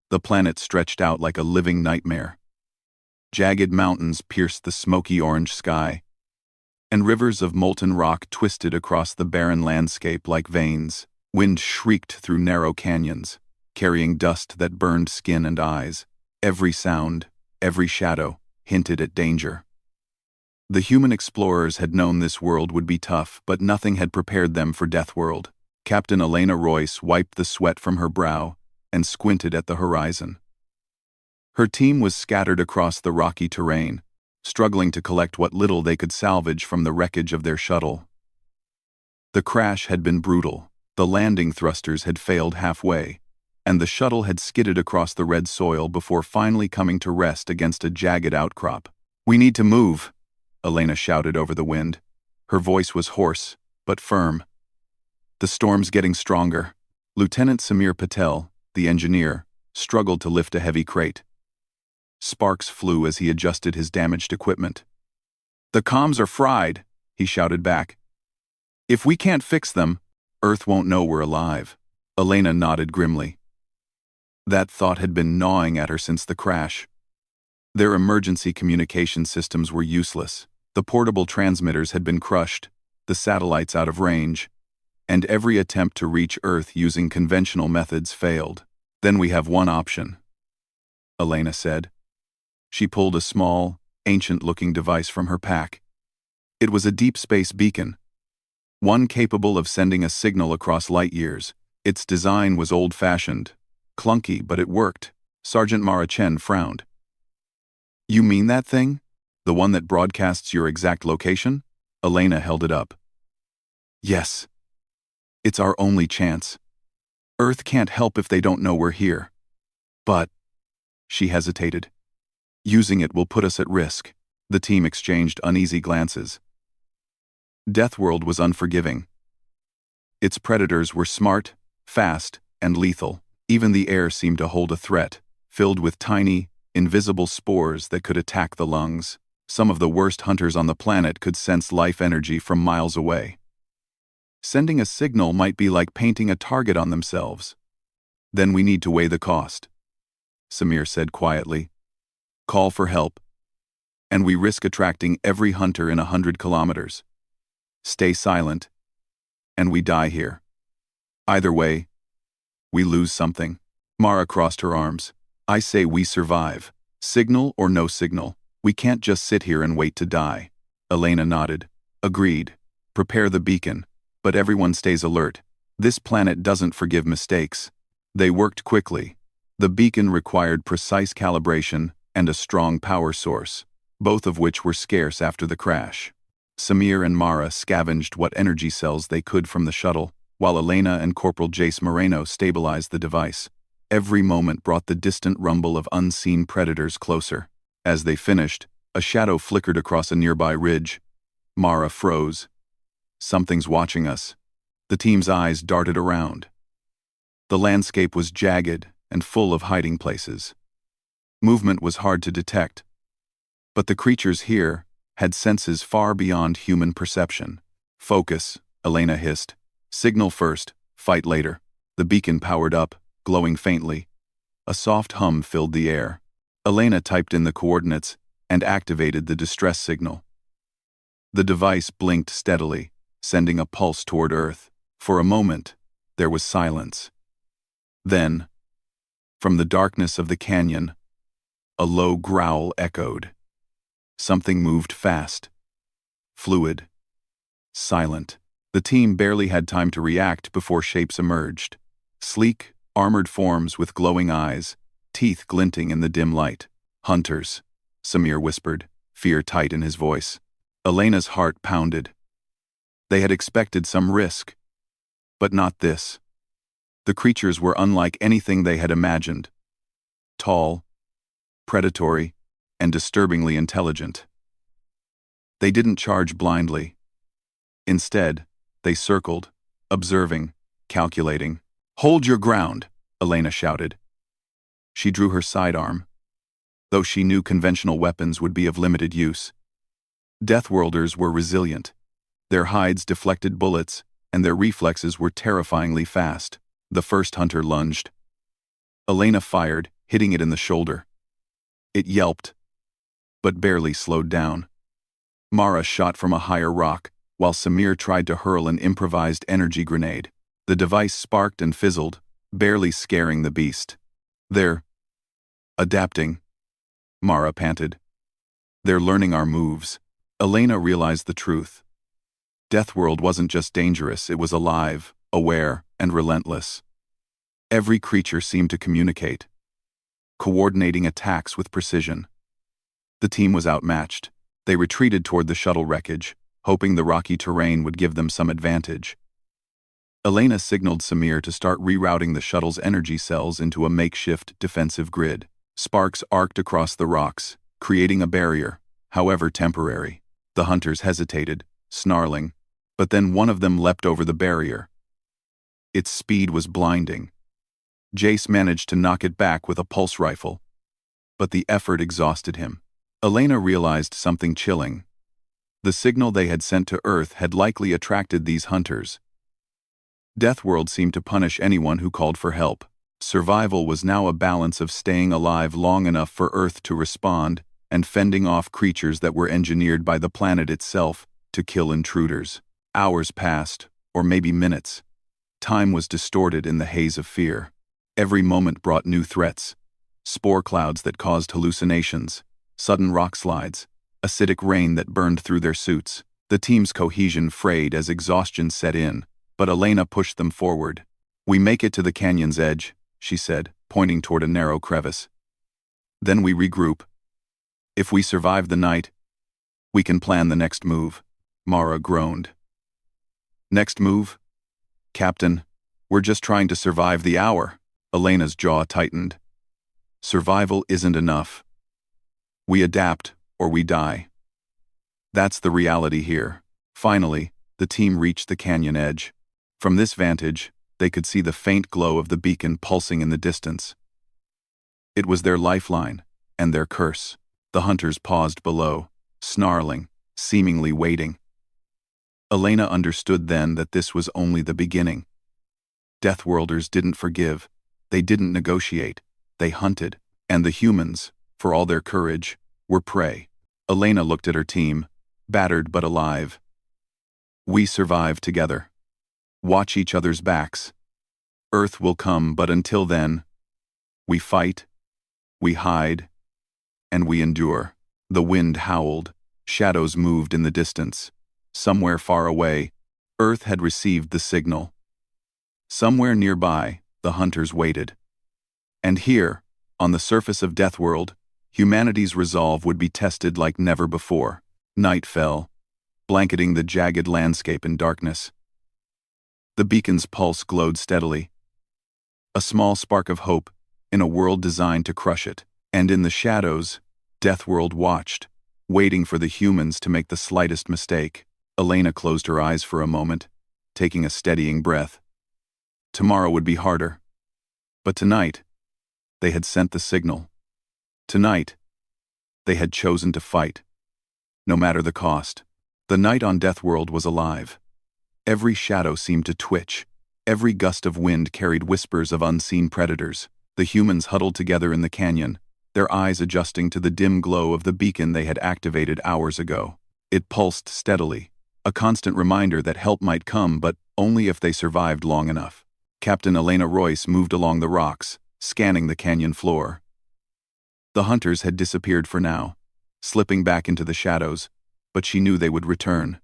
The planet stretched out like a living nightmare. Jagged mountains pierced the smoky orange sky, and rivers of molten rock twisted across the barren landscape like veins. Wind shrieked through narrow canyons, carrying dust that burned skin and eyes. Every sound, every shadow, hinted at danger. The human explorers had known this world would be tough, but nothing had prepared them for Deathworld. Captain Elena Royce wiped the sweat from her brow and squinted at the horizon. Her team was scattered across the rocky terrain, struggling to collect what little they could salvage from the wreckage of their shuttle. The crash had been brutal. The landing thrusters had failed halfway, and the shuttle had skidded across the red soil before finally coming to rest against a jagged outcrop. "We need to move," Elena shouted over the wind. Her voice was hoarse, but firm. "The storm's getting stronger." Lieutenant Samir Patel, the engineer, struggled to lift a heavy crate. Sparks flew as he adjusted his damaged equipment. "The comms are fried," he shouted back. "If we can't fix them, Earth won't know we're alive." Elena nodded grimly. That thought had been gnawing at her since the crash. Their emergency communication systems were useless. The portable transmitters had been crushed, the satellites out of range, and every attempt to reach Earth using conventional methods failed. "Then we have one option," Elena said. She pulled a small, ancient-looking device from her pack. It was a deep space beacon, one capable of sending a signal across light years. Its design was old-fashioned, clunky, but it worked. Sergeant Mara Chen frowned. "You mean that thing? The one that broadcasts your exact location?" Elena held it up. "Yes. It's our only chance. Earth can't help if they don't know we're here. But," she hesitated, "using it will put us at risk." The team exchanged uneasy glances. Deathworld was unforgiving. Its predators were smart, fast, and lethal. Even the air seemed to hold a threat, filled with tiny, invisible spores that could attack the lungs. Some of the worst hunters on the planet could sense life energy from miles away. Sending a signal might be like painting a target on themselves. "Then we need to weigh the cost," Samir said quietly. "Call for help, and we risk attracting every hunter in 100 kilometers. Stay silent, and we die here. Either way, we lose something." Mara crossed her arms. "I say we survive. Signal or no signal, we can't just sit here and wait to die." Elena nodded. "Agreed. Prepare the beacon, but everyone stays alert. This planet doesn't forgive mistakes." They worked quickly. The beacon required precise calibration and a strong power source, both of which were scarce after the crash. Samir and Mara scavenged what energy cells they could from the shuttle, while Elena and Corporal Jace Moreno stabilized the device. Every moment brought the distant rumble of unseen predators closer. As they finished, a shadow flickered across a nearby ridge. Mara froze. "Something's watching us." The team's eyes darted around. The landscape was jagged and full of hiding places. Movement was hard to detect, but the creatures here had senses far beyond human perception. "Focus," Elena hissed. "Signal first, fight later." The beacon powered up, glowing faintly. A soft hum filled the air. Elena typed in the coordinates and activated the distress signal. The device blinked steadily, sending a pulse toward Earth. For a moment, there was silence. Then, from the darkness of the canyon, a low growl echoed. Something moved fast, fluid, silent. The team barely had time to react before shapes emerged. Sleek, armored forms with glowing eyes, teeth glinting in the dim light. "Hunters," Samir whispered, fear tight in his voice. Elena's heart pounded. They had expected some risk, but not this. The creatures were unlike anything they had imagined. Tall, predatory, and disturbingly intelligent. They didn't charge blindly. Instead, they circled, observing, calculating. "Hold your ground," Elena shouted. She drew her sidearm, though she knew conventional weapons would be of limited use. Deathworlders were resilient. Their hides deflected bullets, and their reflexes were terrifyingly fast. The first hunter lunged. Elena fired, hitting it in the shoulder. It yelped, but barely slowed down. Mara shot from a higher rock, while Samir tried to hurl an improvised energy grenade. The device sparked and fizzled, barely scaring the beast. "They're adapting," Mara panted. "They're learning our moves." Elena realized the truth. Deathworld wasn't just dangerous, it was alive, aware, and relentless. Every creature seemed to communicate, coordinating attacks with precision. The team was outmatched. They retreated toward the shuttle wreckage, hoping the rocky terrain would give them some advantage. Elena signaled Samir to start rerouting the shuttle's energy cells into a makeshift defensive grid. Sparks arced across the rocks, creating a barrier, however temporary. The hunters hesitated, snarling, but then one of them leapt over the barrier. Its speed was blinding. Jace managed to knock it back with a pulse rifle, but the effort exhausted him. Elena realized something chilling. The signal they had sent to Earth had likely attracted these hunters. Deathworld seemed to punish anyone who called for help. Survival was now a balance of staying alive long enough for Earth to respond and fending off creatures that were engineered by the planet itself to kill intruders. Hours passed, or maybe minutes. Time was distorted in the haze of fear. Every moment brought new threats. Spore clouds that caused hallucinations, sudden rock slides, acidic rain that burned through their suits. The team's cohesion frayed as exhaustion set in, but Elena pushed them forward. "We make it to the canyon's edge," she said, pointing toward a narrow crevice. "Then we regroup. If we survive the night, we can plan the next move." Mara groaned. "Next move? Captain, we're just trying to survive the hour." Elena's jaw tightened. "Survival isn't enough. We adapt, or we die. That's the reality here." Finally, the team reached the canyon edge. From this vantage, they could see the faint glow of the beacon pulsing in the distance. It was their lifeline, and their curse. The hunters paused below, snarling, seemingly waiting. Elena understood then that this was only the beginning. Deathworlders didn't forgive, they didn't negotiate, they hunted, and the humans, for all their courage, were prey. Elena looked at her team, battered but alive. "We survive together. Watch each other's backs. Earth will come, but until then, we fight, we hide, and we endure." The wind howled, shadows moved in the distance. Somewhere far away, Earth had received the signal. Somewhere nearby, the hunters waited. And here, on the surface of Deathworld, humanity's resolve would be tested like never before. Night fell, blanketing the jagged landscape in darkness. The beacon's pulse glowed steadily. A small spark of hope in a world designed to crush it. And in the shadows, Deathworld watched, waiting for the humans to make the slightest mistake. Elena closed her eyes for a moment, taking a steadying breath. Tomorrow would be harder. But tonight, they had sent the signal. Tonight, they had chosen to fight, no matter the cost. The night on Deathworld was alive. Every shadow seemed to twitch. Every gust of wind carried whispers of unseen predators. The humans huddled together in the canyon, their eyes adjusting to the dim glow of the beacon they had activated hours ago. It pulsed steadily, a constant reminder that help might come, but only if they survived long enough. Captain Elena Royce moved along the rocks, scanning the canyon floor. The hunters had disappeared for now, slipping back into the shadows, but she knew they would return.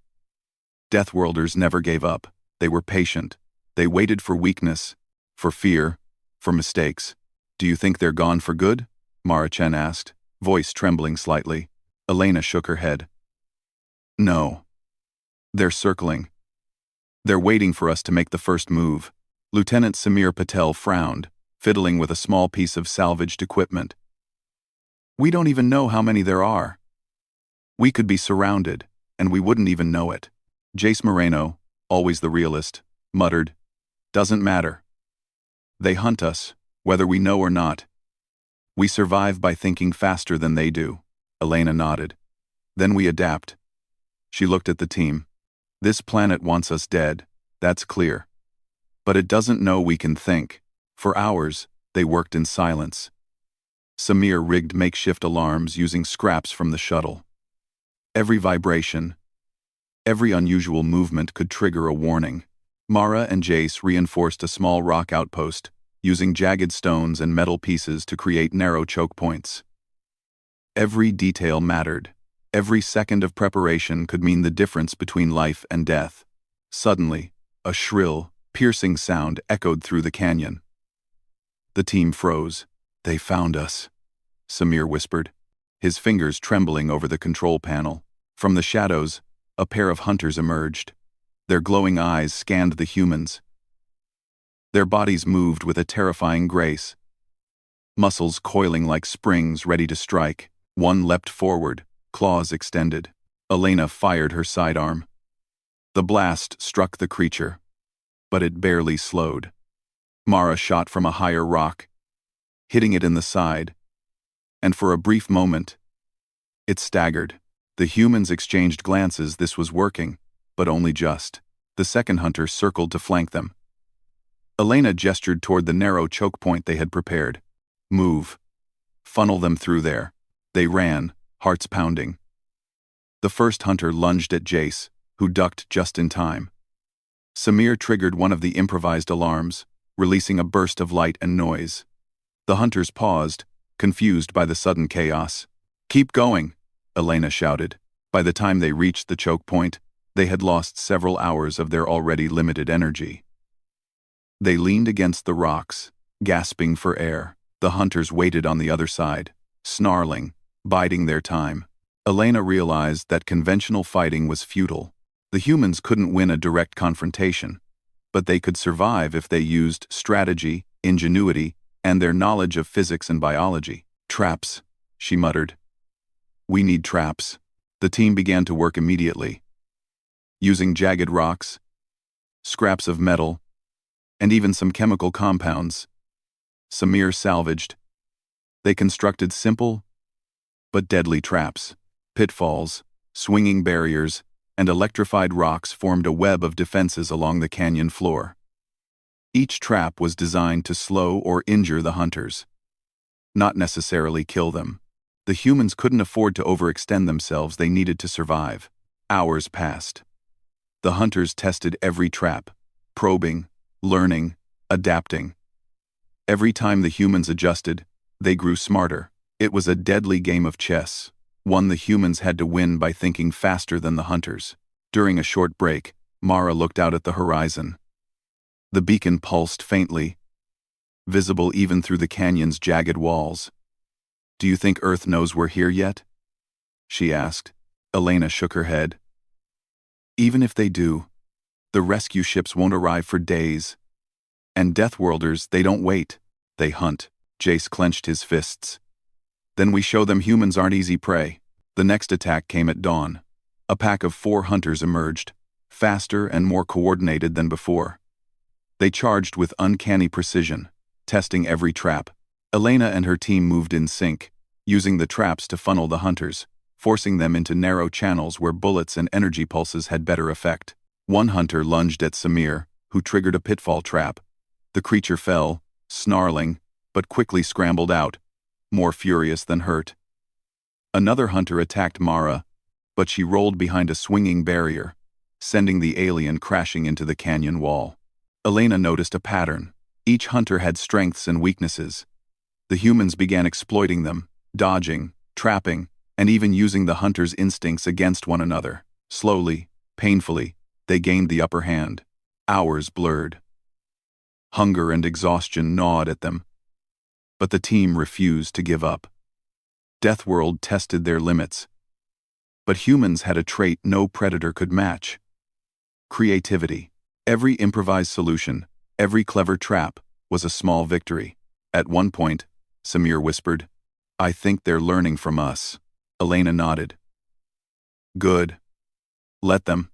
Deathworlders never gave up. They were patient. They waited for weakness, for fear, for mistakes. "Do you think they're gone for good?" Mara Chen asked, voice trembling slightly. Elena shook her head. "No. They're circling. They're waiting for us to make the first move." Lieutenant Samir Patel frowned, fiddling with a small piece of salvaged equipment. "We don't even know how many there are. We could be surrounded, and we wouldn't even know it." Jace Moreno, always the realist, muttered, "Doesn't matter. They hunt us, whether we know or not. We survive by thinking faster than they do." Elena nodded. "Then we adapt." She looked at the team. "This planet wants us dead, that's clear. But it doesn't know we can think." For hours, they worked in silence. Samir rigged makeshift alarms using scraps from the shuttle. Every vibration, every unusual movement could trigger a warning. Mara and Jace reinforced a small rock outpost, using jagged stones and metal pieces to create narrow choke points. Every detail mattered. Every second of preparation could mean the difference between life and death. Suddenly, a shrill, piercing sound echoed through the canyon. The team froze. "They found us," Samir whispered, his fingers trembling over the control panel. From the shadows, a pair of hunters emerged. Their glowing eyes scanned the humans. Their bodies moved with a terrifying grace, muscles coiling like springs ready to strike. One leapt forward, claws extended. Elena fired her sidearm. The blast struck the creature, but it barely slowed. Mara shot from a higher rock, hitting it in the side, and for a brief moment, it staggered. The humans exchanged glances. This was working, but only just. The second hunter circled to flank them. Elena gestured toward the narrow choke point they had prepared. "Move. Funnel them through there." They ran, hearts pounding. The first hunter lunged at Jace, who ducked just in time. Samir triggered one of the improvised alarms, releasing a burst of light and noise. The hunters paused, confused by the sudden chaos. "Keep going," Elena shouted. By the time they reached the choke point, they had lost several hours of their already limited energy. They leaned against the rocks, gasping for air. The hunters waited on the other side, snarling, biding their time. Elena realized that conventional fighting was futile. The humans couldn't win a direct confrontation, but they could survive if they used strategy, ingenuity, and their knowledge of physics and biology. "Traps," she muttered. "We need traps." The team began to work immediately. Using jagged rocks, scraps of metal, and even some chemical compounds Samir salvaged, they constructed simple but deadly traps. Pitfalls, swinging barriers, and electrified rocks formed a web of defenses along the canyon floor. Each trap was designed to slow or injure the hunters, not necessarily kill them. The humans couldn't afford to overextend themselves. They needed to survive. Hours passed. The hunters tested every trap, probing, learning, adapting. Every time the humans adjusted, they grew smarter. It was a deadly game of chess, one the humans had to win by thinking faster than the hunters. During a short break, Mara looked out at the horizon. The beacon pulsed faintly, visible even through the canyon's jagged walls. "Do you think Earth knows we're here yet?" she asked. Elena shook her head. "Even if they do, the rescue ships won't arrive for days. And Deathworlders, they don't wait. They hunt." Jace clenched his fists. "Then we show them humans aren't easy prey." The next attack came at dawn. A pack of 4 hunters emerged, faster and more coordinated than before. They charged with uncanny precision, testing every trap. Elena and her team moved in sync, using the traps to funnel the hunters, forcing them into narrow channels where bullets and energy pulses had better effect. One hunter lunged at Samir, who triggered a pitfall trap. The creature fell, snarling, but quickly scrambled out, more furious than hurt. Another hunter attacked Mara, but she rolled behind a swinging barrier, sending the alien crashing into the canyon wall. Elena noticed a pattern. Each hunter had strengths and weaknesses. The humans began exploiting them, dodging, trapping, and even using the hunters' instincts against one another. Slowly, painfully, they gained the upper hand. Hours blurred. Hunger and exhaustion gnawed at them. But the team refused to give up. Deathworld tested their limits. But humans had a trait no predator could match: creativity. Every improvised solution, every clever trap, was a small victory. At one point, Samir whispered, "I think they're learning from us." Elena nodded. "Good. Let them.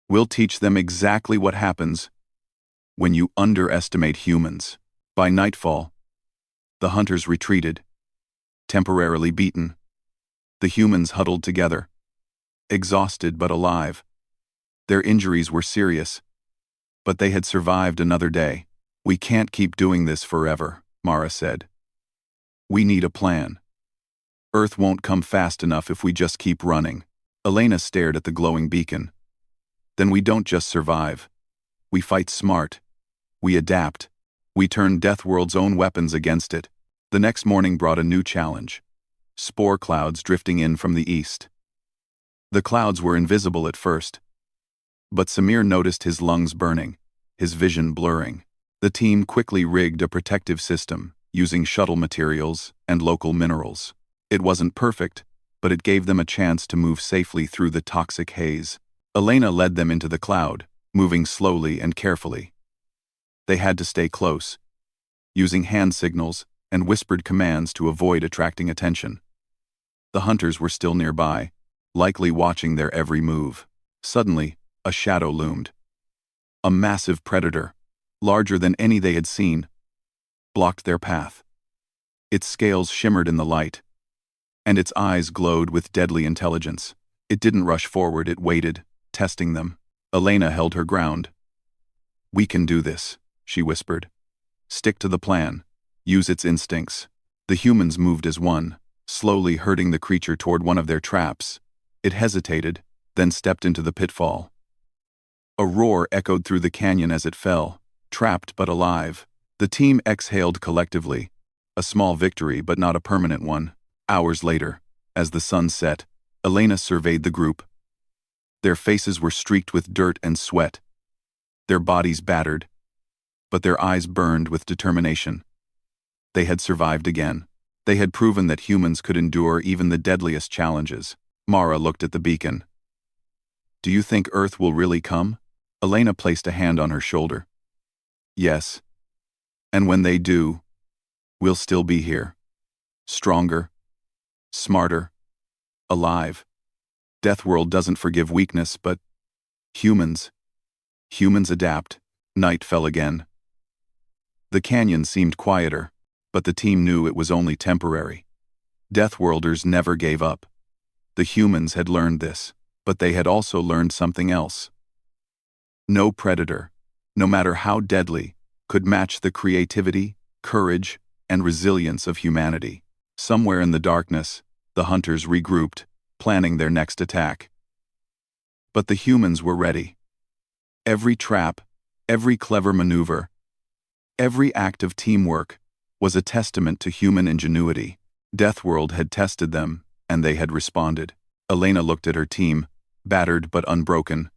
We'll teach them exactly what happens when you underestimate humans." By nightfall, the hunters retreated, temporarily beaten. The humans huddled together, exhausted but alive. Their injuries were serious, but they had survived another day. "We can't keep doing this forever," Mara said. We need a plan. Earth won't come fast enough if we just keep running. Elena stared at the glowing beacon. Then we don't just survive. We fight smart. We adapt. We turn Deathworld's own weapons against it. The next morning brought a new challenge. Spore clouds drifting in from the east. The clouds were invisible at first. But Samir noticed his lungs burning, his vision blurring. The team quickly rigged a protective system, using shuttle materials and local minerals. It wasn't perfect, but it gave them a chance to move safely through the toxic haze. Elena led them into the cloud, moving slowly and carefully. They had to stay close, using hand signals and whispered commands to avoid attracting attention. The hunters were still nearby, likely watching their every move. Suddenly, a shadow loomed. A massive predator, larger than any they had seen, blocked their path. Its scales shimmered in the light, and its eyes glowed with deadly intelligence. It didn't rush forward, it waited, testing them. Elena held her ground. "We can do this," she whispered. "Stick to the plan. Use its instincts." The humans moved as one, slowly herding the creature toward one of their traps. It hesitated, then stepped into the pitfall. A roar echoed through the canyon as it fell, trapped but alive. The team exhaled collectively, a small victory but not a permanent one. Hours later, as the sun set, Elena surveyed the group. Their faces were streaked with dirt and sweat, their bodies battered, but their eyes burned with determination. They had survived again. They had proven that humans could endure even the deadliest challenges. Mara looked at the beacon. "Do you think Earth will really come?" Elena placed a hand on her shoulder. "Yes. And when they do, we'll still be here. Stronger, smarter, alive. Deathworld doesn't forgive weakness, but humans adapt." Night fell again. The canyon seemed quieter, but the team knew it was only temporary. Deathworlders never gave up. The humans had learned this, but they had also learned something else. No predator, no matter how deadly, could match the creativity, courage, and resilience of humanity. Somewhere in the darkness, the hunters regrouped, planning their next attack. But the humans were ready. Every trap, every clever maneuver, every act of teamwork was a testament to human ingenuity. Deathworld had tested them, and they had responded. Elena looked at her team, battered but unbroken.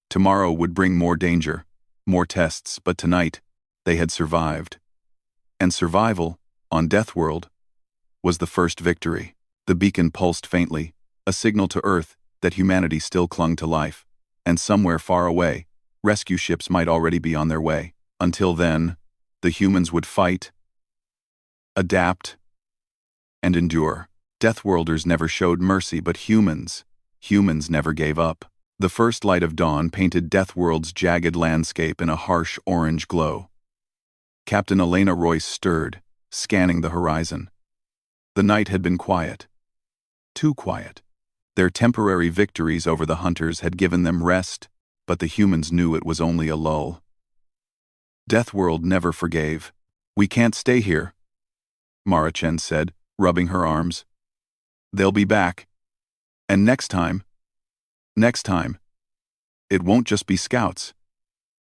Tomorrow would bring more danger, more tests, but tonight, they had survived. And survival, on Deathworld, was the first victory. The beacon pulsed faintly, a signal to Earth that humanity still clung to life, and somewhere far away, rescue ships might already be on their way. Until then, the humans would fight, adapt, and endure. Deathworlders never showed mercy, but humans never gave up. The first light of dawn painted Deathworld's jagged landscape in a harsh orange glow. Captain Elena Royce stirred, scanning the horizon. The night had been quiet. Too quiet. Their temporary victories over the hunters had given them rest, but the humans knew it was only a lull. Deathworld never forgave. "We can't stay here," Mara Chen said, rubbing her arms. "They'll be back. And next time, it won't just be scouts.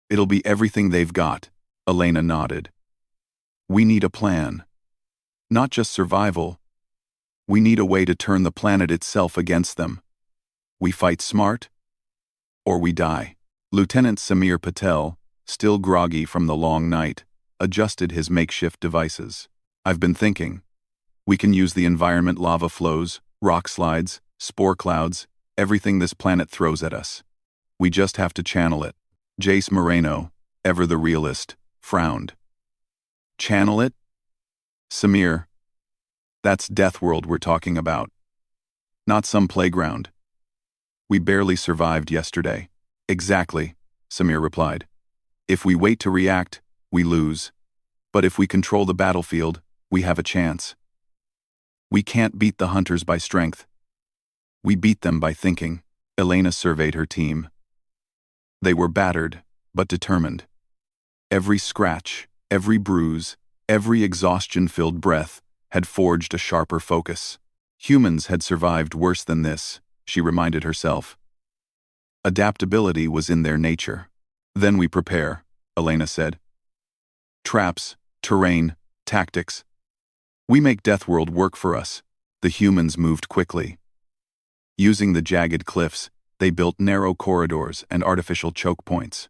It'll be everything they've got." Elena nodded. "We need a plan. Not just survival. We need a way to turn the planet itself against them. We fight smart, or we die." Lieutenant Samir Patel, still groggy from the long night, adjusted his makeshift devices. "I've been thinking. We can use the environment: lava flows, rock slides, spore clouds, everything this planet throws at us. We just have to channel it." Jace Moreno, ever the realist, frowned. "Channel it? Samir, that's Deathworld we're talking about. Not some playground. We barely survived yesterday." "Exactly," Samir replied. "If we wait to react, we lose. But if we control the battlefield, we have a chance. We can't beat the hunters by strength. We beat them by thinking." Elena surveyed her team. They were battered, but determined. Every scratch, every bruise, every exhaustion-filled breath had forged a sharper focus. Humans had survived worse than this, she reminded herself. Adaptability was in their nature. Then we prepare, Elena said. Traps, terrain, tactics. We make Deathworld work for us. The humans moved quickly. Using the jagged cliffs, they built narrow corridors and artificial choke points.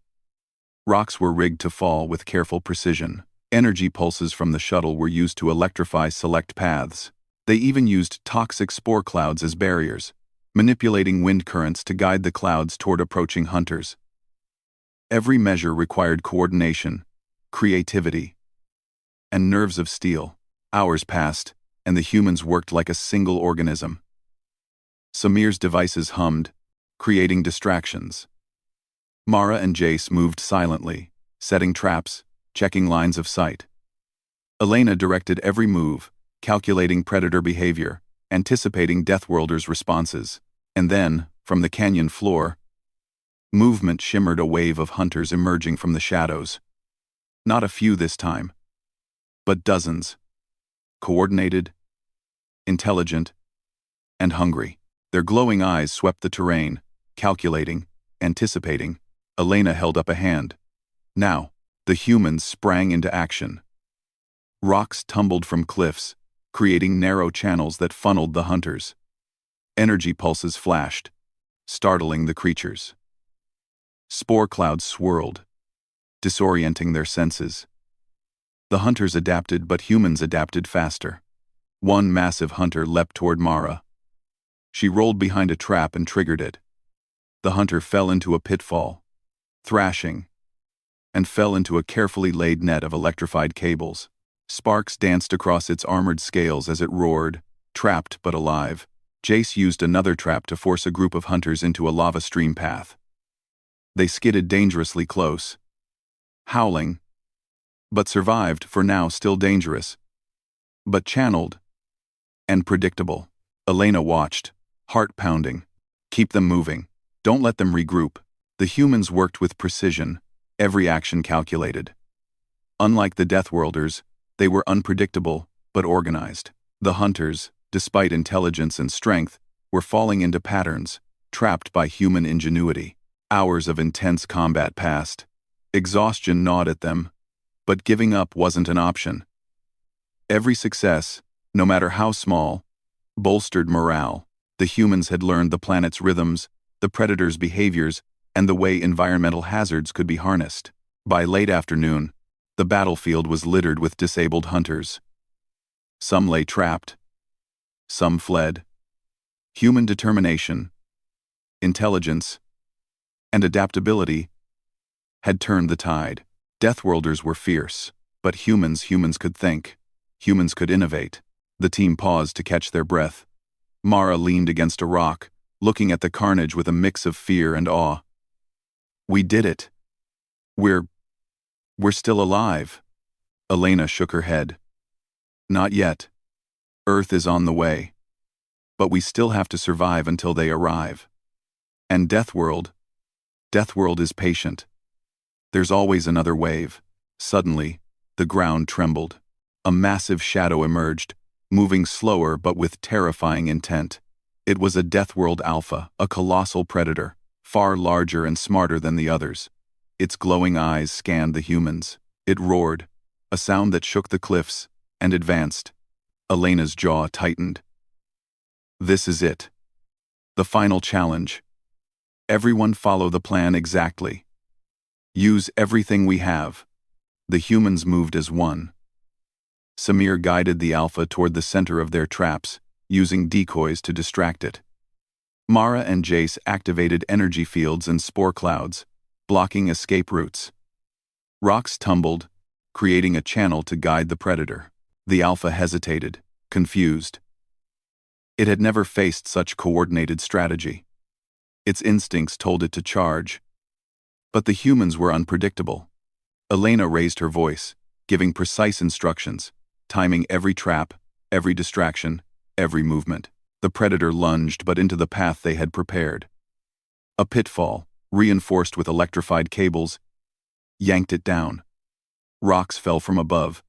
Rocks were rigged to fall with careful precision. Energy pulses from the shuttle were used to electrify select paths. They even used toxic spore clouds as barriers, manipulating wind currents to guide the clouds toward approaching hunters. Every measure required coordination, creativity, and nerves of steel. Hours passed, and the humans worked like a single organism. Samir's devices hummed, creating distractions. Mara and Jace moved silently, setting traps, checking lines of sight. Elena directed every move, calculating predator behavior, anticipating Deathworlders' responses. And then, from the canyon floor, movement shimmered a wave of hunters emerging from the shadows. Not a few this time, but dozens. Coordinated, intelligent, and hungry. Their glowing eyes swept the terrain, calculating, anticipating. Elena held up a hand. Now, the humans sprang into action. Rocks tumbled from cliffs, creating narrow channels that funneled the hunters. Energy pulses flashed, startling the creatures. Spore clouds swirled, disorienting their senses. The hunters adapted, but humans adapted faster. One massive hunter leapt toward Mara. She rolled behind a trap and triggered it. The hunter fell into a pitfall, thrashing, and fell into a carefully laid net of electrified cables. Sparks danced across its armored scales as it roared, trapped but alive. Jace used another trap to force a group of hunters into a lava stream path. They skidded dangerously close, howling, but survived, for now still dangerous, but channeled and predictable. Elena watched, heart pounding. Keep them moving. Don't let them regroup. The humans worked with precision, every action calculated. Unlike the Deathworlders, they were unpredictable but organized. The hunters, despite intelligence and strength, were falling into patterns, trapped by human ingenuity. Hours of intense combat passed. Exhaustion gnawed at them, but giving up wasn't an option. Every success, no matter how small, bolstered morale. The humans had learned the planet's rhythms, the predators' behaviors, and the way environmental hazards could be harnessed. By late afternoon, the battlefield was littered with disabled hunters. Some lay trapped. Some fled. Human determination, intelligence, and adaptability had turned the tide. Deathworlders were fierce, but humans could think. Humans could innovate. The team paused to catch their breath. Mara leaned against a rock, looking at the carnage with a mix of fear and awe. We did it. We're still alive. Elena shook her head. Not yet. Earth is on the way. But we still have to survive until they arrive. And Deathworld is patient. There's always another wave. Suddenly, the ground trembled. A massive shadow emerged, moving slower but with terrifying intent. It was a Deathworld Alpha, a colossal predator, far larger and smarter than the others. Its glowing eyes scanned the humans. It roared, a sound that shook the cliffs, and advanced. Elena's jaw tightened. This is it. The final challenge. Everyone follow the plan exactly. Use everything we have. The humans moved as one. Samir guided the Alpha toward the center of their traps, using decoys to distract it. Mara and Jace activated energy fields and spore clouds, blocking escape routes. Rocks tumbled, creating a channel to guide the predator. The Alpha hesitated, confused. It had never faced such coordinated strategy. Its instincts told it to charge. But the humans were unpredictable. Elena raised her voice, giving precise instructions, timing every trap, every distraction, every movement. The predator lunged but into the path they had prepared. A pitfall, reinforced with electrified cables, yanked it down. Rocks fell from above,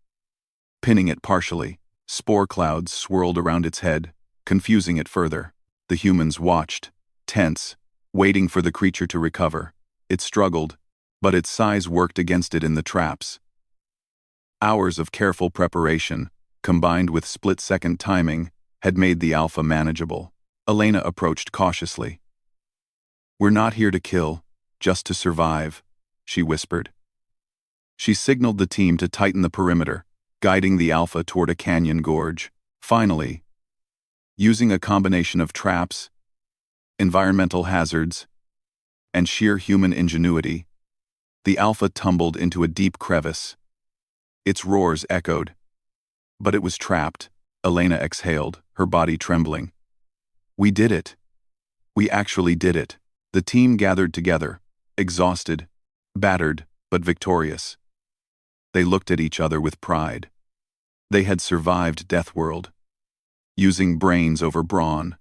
pinning it partially. Spore clouds swirled around its head, confusing it further. The humans watched, tense, waiting for the creature to recover. It struggled, but its size worked against it in the traps. Hours of careful preparation, combined with split-second timing, had made the Alpha manageable. Elena approached cautiously. "We're not here to kill, just to survive," she whispered. She signaled the team to tighten the perimeter, guiding the Alpha toward a canyon gorge. Finally, using a combination of traps, environmental hazards, and sheer human ingenuity, the Alpha tumbled into a deep crevice. Its roars echoed. But it was trapped. Elena exhaled, her body trembling. "We did it. We actually did it." The team gathered together, exhausted, battered, but victorious. They looked at each other with pride. They had survived Deathworld, using brains over brawn,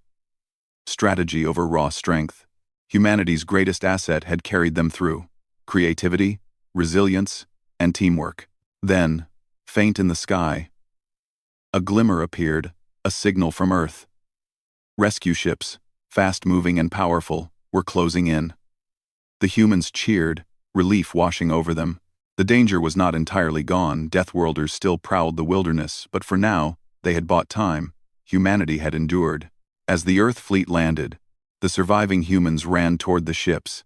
strategy over raw strength. Humanity's greatest asset had carried them through: creativity, resilience, and teamwork. Then, faint in the sky, a glimmer appeared, a signal from Earth. Rescue ships, fast-moving and powerful, were closing in. The humans cheered, relief washing over them. The danger was not entirely gone. Deathworlders still prowled the wilderness, but for now, they had bought time. Humanity had endured. As the Earth fleet landed, the surviving humans ran toward the ships.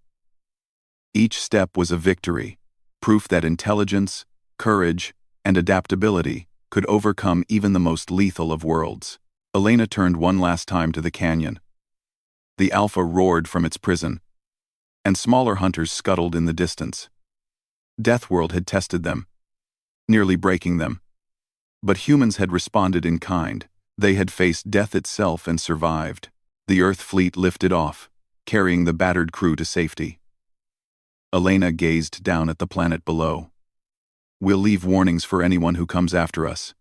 Each step was a victory, proof that intelligence, courage, and adaptability could overcome even the most lethal of worlds. Elena turned one last time to the canyon. The Alpha roared from its prison, and smaller hunters scuttled in the distance. Deathworld had tested them, nearly breaking them. But humans had responded in kind. They had faced death itself and survived. The Earth fleet lifted off, carrying the battered crew to safety. Elena gazed down at the planet below. "We'll leave warnings for anyone who comes after us,"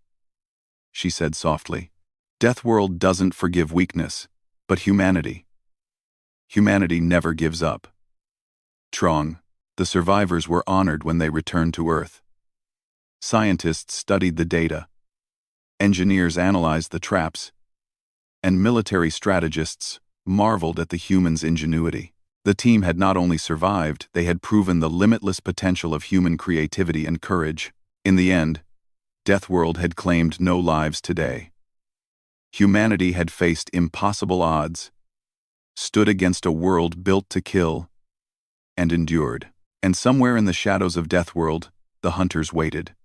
she said softly. Deathworld doesn't forgive weakness, but humanity never gives up. Trong, the survivors were honored when they returned to Earth. Scientists studied the data. Engineers analyzed the traps. And military strategists marveled at the humans' ingenuity. The team had not only survived, they had proven the limitless potential of human creativity and courage. In the end, Deathworld had claimed no lives today. Humanity had faced impossible odds, stood against a world built to kill, and endured. And somewhere in the shadows of Deathworld, the hunters waited.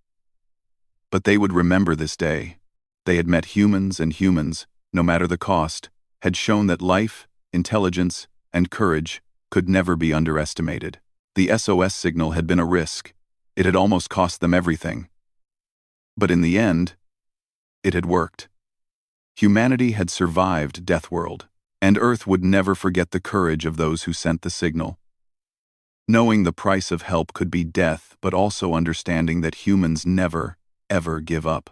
But they would remember this day. They had met humans, and humans, no matter the cost, had shown that life, intelligence, and courage could never be underestimated. The SOS signal had been a risk. It had almost cost them everything. But in the end, it had worked. Humanity had survived Deathworld, and Earth would never forget the courage of those who sent the signal. Knowing the price of help could be death, but also understanding that humans never, ever give up.